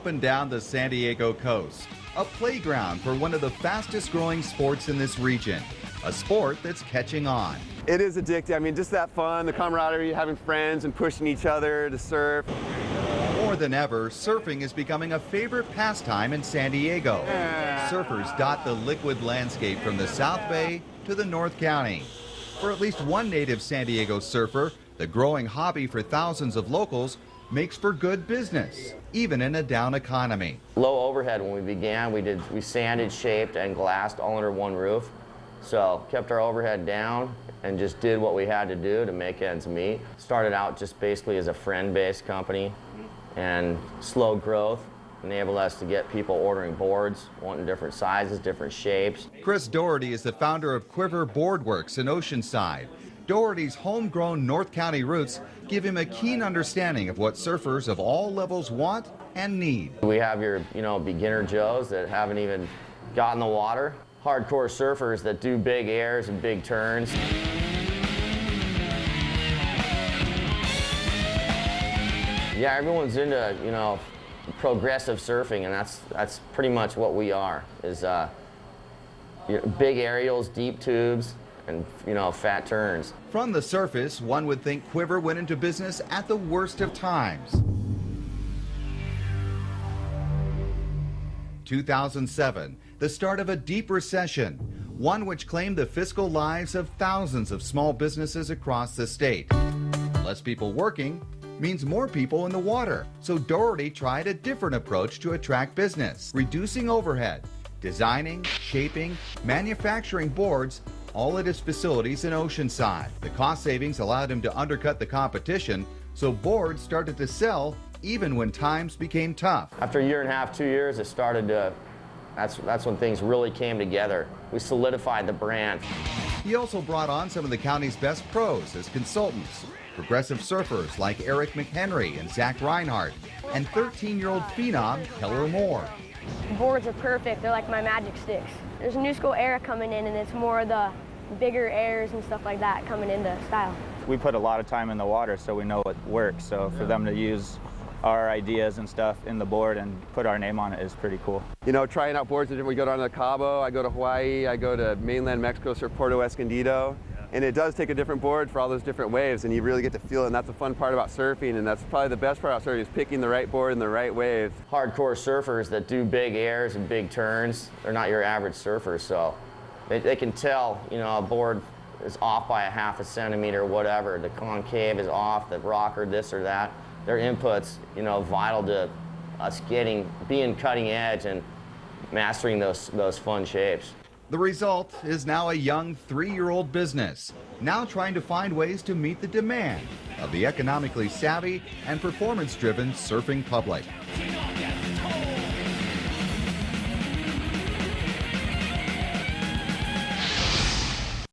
and down the San Diego coast, a playground for one of the fastest growing sports in this region, a sport that's catching on. It is addictive. I mean, just that fun, the camaraderie, having friends and pushing each other to surf. More than ever, surfing is becoming a favorite pastime in San Diego. Surfers dot the liquid landscape from the South Bay to the North County. For at least one native San Diego surfer, the growing hobby for thousands of locals makes for good business, even in a down economy. Low overhead when we began. We sanded, shaped, and glassed all under one roof. So kept our overhead down and just did what we had to do to make ends meet. Started out just basically as a friend-based company, and slow growth enabled us to get people ordering boards, wanting different sizes, different shapes. Chris Doherty is the founder of Quiver Boardworks in Oceanside. Doherty's homegrown North County roots give him a keen understanding of what surfers of all levels want and need. We have your, beginner Joes that haven't even gotten the water, hardcore surfers that do big airs and big turns. Yeah, everyone's into, progressive surfing, and that's pretty much what we are, is big aerials, deep tubes, and, fat turns. From the surface, one would think Quiver went into business at the worst of times. 2007, the start of a deep recession, one which claimed the fiscal lives of thousands of small businesses across the state. Less people working means more people in the water, so Doherty tried a different approach to attract business, reducing overhead, designing, shaping, manufacturing boards, all at his facilities in Oceanside. The cost savings allowed him to undercut the competition, so boards started to sell even when times became tough. After a year and a half, 2 years, it started to, that's when things really came together. We solidified the brand. He also brought on some of the county's best pros as consultants, progressive surfers like Eric McHenry and Zach Reinhardt, and 13-year-old phenom Keller Moore. Boards are perfect. They're like my magic sticks. There's a new school era coming in, and it's more the bigger airs and stuff like that coming into style. We put a lot of time in the water, so we know it works. So for them to use our ideas and stuff in the board and put our name on it is pretty cool. Trying out boards, we go down to Cabo, I go to Hawaii, I go to mainland Mexico, surf Puerto Escondido. And it does take a different board for all those different waves, and you really get to feel it, and that's the fun part about surfing, and that's probably the best part about surfing, is picking the right board and the right wave. Hardcore surfers that do big airs and big turns, they're not your average surfers, so they can tell, a board is off by a half a centimeter, whatever, the concave is off, the rocker, this or that. Their input's, vital to us being cutting edge and mastering those fun shapes. The result is now a young 3-year-old business, now trying to find ways to meet the demand of the economically savvy and performance-driven surfing public.